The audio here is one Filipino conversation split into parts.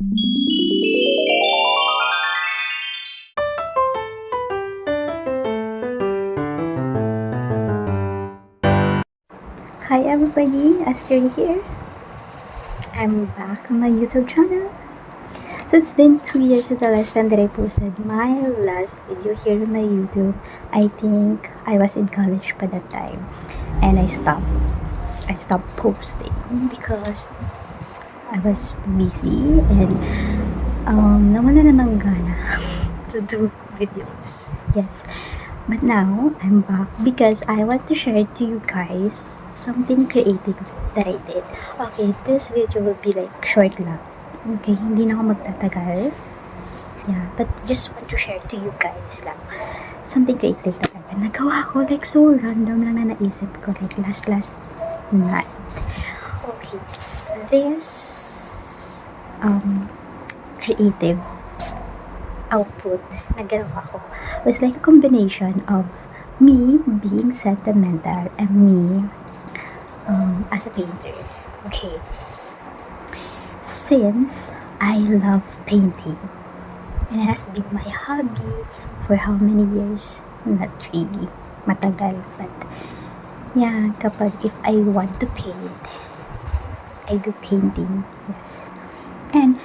Hi everybody, Astrid here. I'm back on my YouTube channel. So it's been 2 years since the last time that I posted my last video here on my YouTube. I think I was in college by that time, and I stopped posting because I was busy and nawala na ng gana to do videos. Yes. But now, I'm back because I want to share to you guys something creative that I did. Okay, this video will be like short lang. Okay, hindi na ako magtatagal. Yeah, but just want to share to you guys lang. Something creative talaga. Nagawa ko like so random lang na naisip ko like last night. Okay, this creative output na ginawa ko was like a combination of me being sentimental and me as a painter. Okay. Since I love painting, and it has been my hobby for how many years? Not really matagal, but yeah, kapag if I want to paint, I do painting, yes. And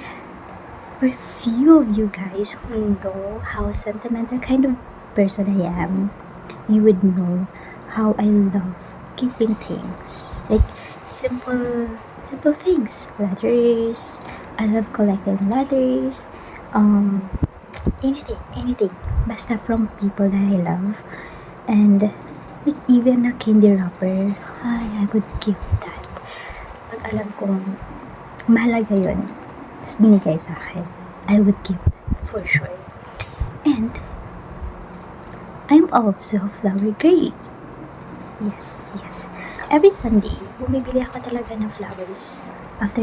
for few of you guys who know how sentimental kind of person I am, you would know how I love keeping things. Like simple things. Letters. I love collecting letters. Anything. Basta from people that I love. And like even a candy wrapper, I would give that. Pag alam kong mahalaga yun, binigay sa akin, I would give that for sure. And I'm also a flower girly. Yes. Every Sunday, bumibili ako talaga ng flowers after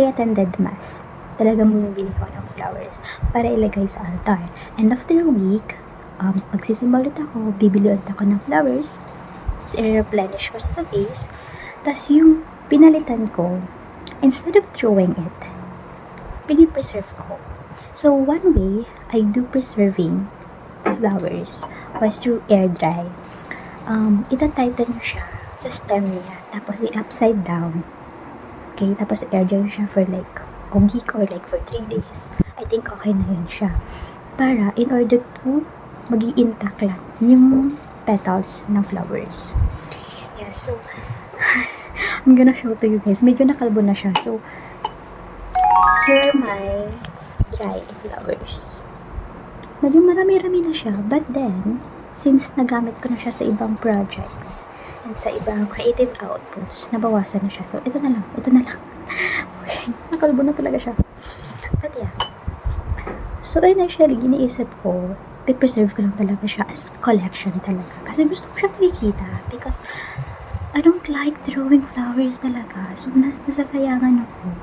attended mass. Talagang bumibili ako ng flowers para ilagay sa altar. And after a week, magsisimba ulit ako, bibili ulit ako ng flowers, i-replenish ko sa vase. Tas yung pinalitan ko, instead of throwing it, pinipreserve ko. So, one way I do preserving flowers was through air dry. Itatighten nyo siya sa stem niya, tapos i-upside down. Okay, tapos air dry siya for like a week or like for 3 days. I think okay na yun siya. Para, in order to maging intact lang yung petals ng flowers. Yeah, so, I'm gonna show to you guys. Medyo nakalbo na siya. So, here are my dried flowers. Medyo marami-rami na siya. But then, since nagamit ko na siya sa ibang projects and sa ibang creative outputs, nabawasan na siya. So, ito na lang. Okay, nakalbo na talaga siya. But yeah. So, initially, iniisip ko, preserve ko lang talaga siya as collection talaga. Kasi gusto ko siya makikita. Because, I don't like throwing flowers talaga. So, nasasayangan ako.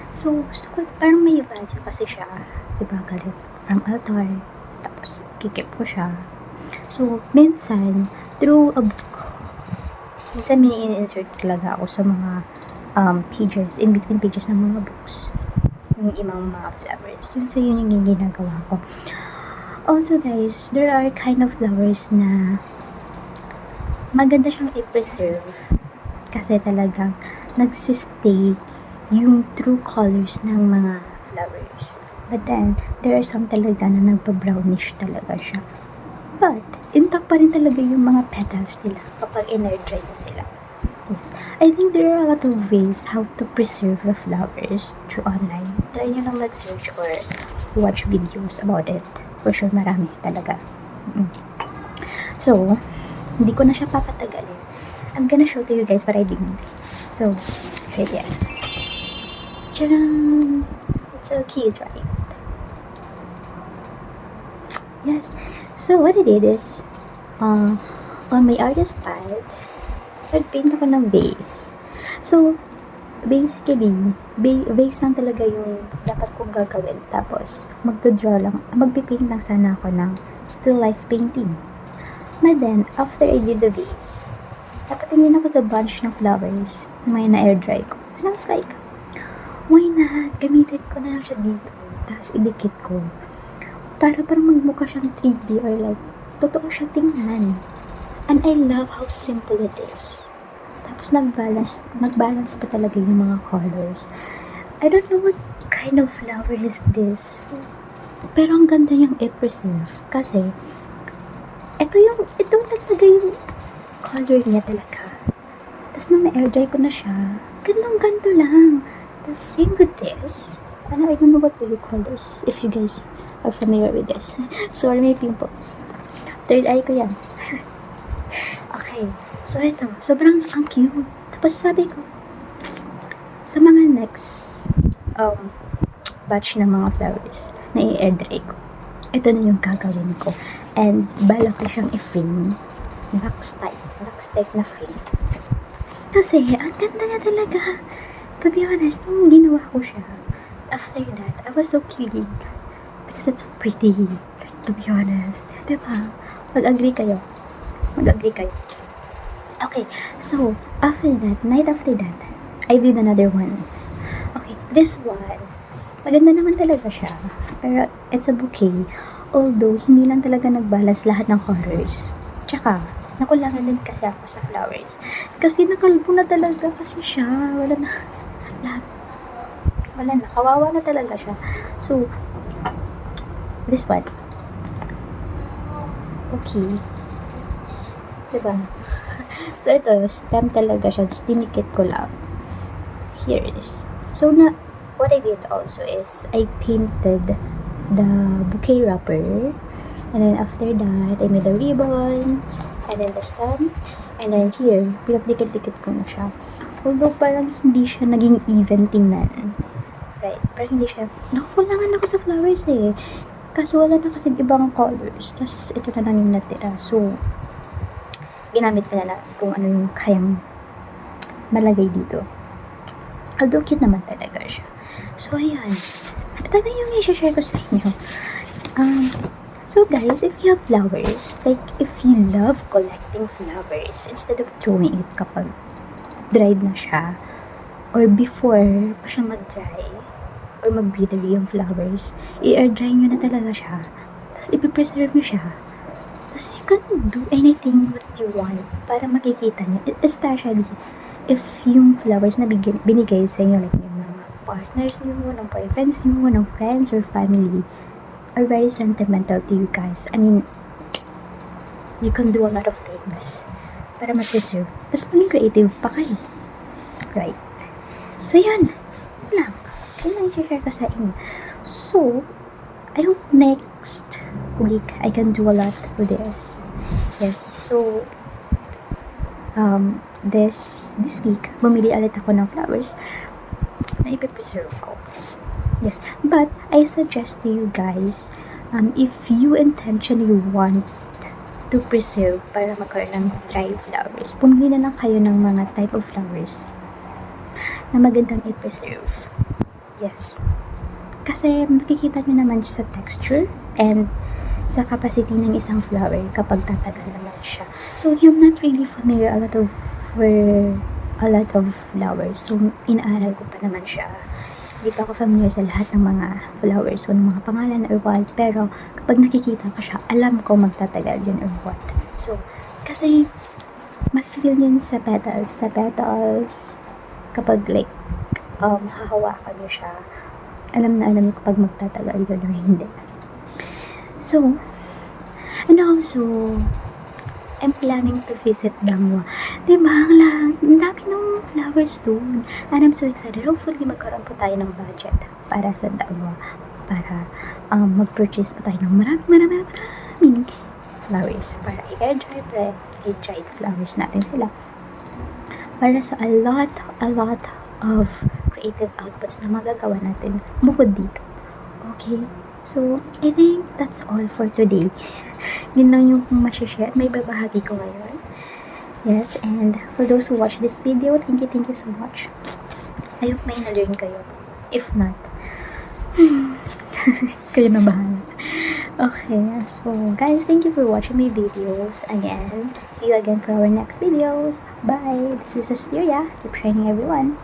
So, gusto ko, parang may value kasi siya. Diba, galing from altar. Tapos, kikip ko siya. So, minsan, through a book, minsan mini-insert talaga ako sa mga pages, in between pages ng mga books. Yung ibang mga flowers. So, yun yung ginagawa ko. Also, guys, there are kind of flowers na maganda siyang i-preserve kasi talagang nagsistay yung true colors ng mga flowers. But then, there are some talaga na nagpa-brownish talaga siya. But, intact pa rin talaga yung mga petals nila kapag in-air dry na sila. Yes. I think there are a lot of ways how to preserve the flowers through online. Try nyo lang mag-search or watch videos about it. For sure, marami talaga. So, hindi ko na siya papatagalin. I'm gonna show to you guys what I did. So, here it is. Tcharam! It's so cute, right? Yes. So, what I did is, on my artist pad, nag-paint ako ng vase. So, basically, vase lang talaga yung dapat kong gagawin. Tapos, magpipaint lang sana ako ng still life painting. But then, after I did the vase, napatingin ako sa bunch ng flowers na may na-air dry ko. And I was like, why not? Gamitin ko na lang siya dito. Tapos idikit ko. Para parang magmukha siyang 3D or like, totoo siyang tingnan. And I love how simple it is. Tapos nag-balance pa talaga yung mga colors. I don't know what kind of flower is this. Pero ang ganda niyang i-preserve. Kasi, ito talaga yung color niya talaga. Tapos nung na-air dry ko na siya, gandang-ganto lang. Tapos same with this. I don't know what do you call this. If you guys are familiar with this. Sorry, may pimples. Third eye ko yan. Okay. So, ito. Sobrang ang cute. Tapos sabi ko, sa mga next batch ng mga flowers na i-air dry ko, ito na yung gagawin ko. And bala ko siyang i-frame. Wax type na frame. Kasi, ang ganda na talaga. To be honest, nung ginawa ko siya, after that, I was so kilig. Because it's so pretty. Like, to be honest. Diba? Mag-agree kayo. Okay, so, night after that, I did another one. Okay, this one, maganda naman talaga siya. Pero, it's a bouquet. Although, hindi lang talaga nagbalance lahat ng colors. Tsaka, nakulangan din kasi ako sa flowers. Kasi nakalbo na talaga kasi siya. Wala na. Kawawa na talaga siya. So, this one. Okay. Diba? So, ito, stem talaga siya. Just tinikit ko lang. Here is. So, what I did also is, I painted the bouquet wrapper. And then, after that, I made the ribbons. And then, the stem. And then, here, pinagdikit-dikit ko na siya. Although, parang hindi siya naging even tingnan. Right? Parang hindi siya, nakukulangan ako sa flowers eh. Kaso wala na kasi ibang colors. Tapos, ito na lang yung natira. So, ginamit ko na lang kung ano yung kayang malagay dito. Although, cute naman talaga siya. So, ayan. Ito na yung i-share ko sa inyo. So, guys, if you have flowers, like, if you love collecting flowers, instead of throwing it kapag dried na siya, or before pa siya mag-dry, or mag-withery yung flowers, i-air dry nyo na talaga siya. Tapos, ipipreserve nyo siya. Tapos, you can do anything what you want para makikita nyo. Especially, if yung flowers na binigay sa inyo, like yung mga partners nyo, ng boyfriends nyo, ng friends or family, are very sentimental to you guys. I mean, you can do a lot of things para ma-preserve. Tapos, maging creative pa kayo. Right? So, yun. Yun lang. Yun lang i-share ko sa inyo. So, I hope next week I can do a lot with this. Yes, so this week bumili ulit ako ng flowers na ipipreserve ko. Yes, but I suggest to you guys, if you intentionally want to preserve para magkaroon ng dry flowers, pumili na lang kayo ng mga type of flowers na magandang i-preserve. Yes. Kasi makikita nyo naman sa texture and sa capacity ng isang flower kapag tatagal naman siya. So, I'm not really familiar a lot of flowers. So, inaaral ko pa naman siya. Hindi pa ako familiar sa lahat ng mga flowers o ng mga pangalan or what. Pero, kapag nakikita ko siya, alam ko magtatagal yun or what. So, kasi, ma-feel yun sa petals. Kapag like, hahawakan nyo siya, alam ko pag magtatagal yun or hindi. So, and also, I'm planning to visit Dangwa. Diba? Ang dami ng flowers doon. And I'm so excited. Hopefully, magkaroon po tayo ng budget para sa Dangwa. Para mag-purchase po tayo ng maraming flowers. Para i-air dried flowers natin sila. Para sa a lot of creative outputs na magagawa natin bukod dito. Okay? So, I think that's all for today. Yun lang yung masishare. May babahagi ko ngayon. Yes, and for those who watch this video, thank you so much. I hope may na-learn kayo. If not, kayo na bahala. Okay, so guys, thank you for watching my videos again. See you again for our next videos. Bye! This is Asteria. Keep shining, everyone.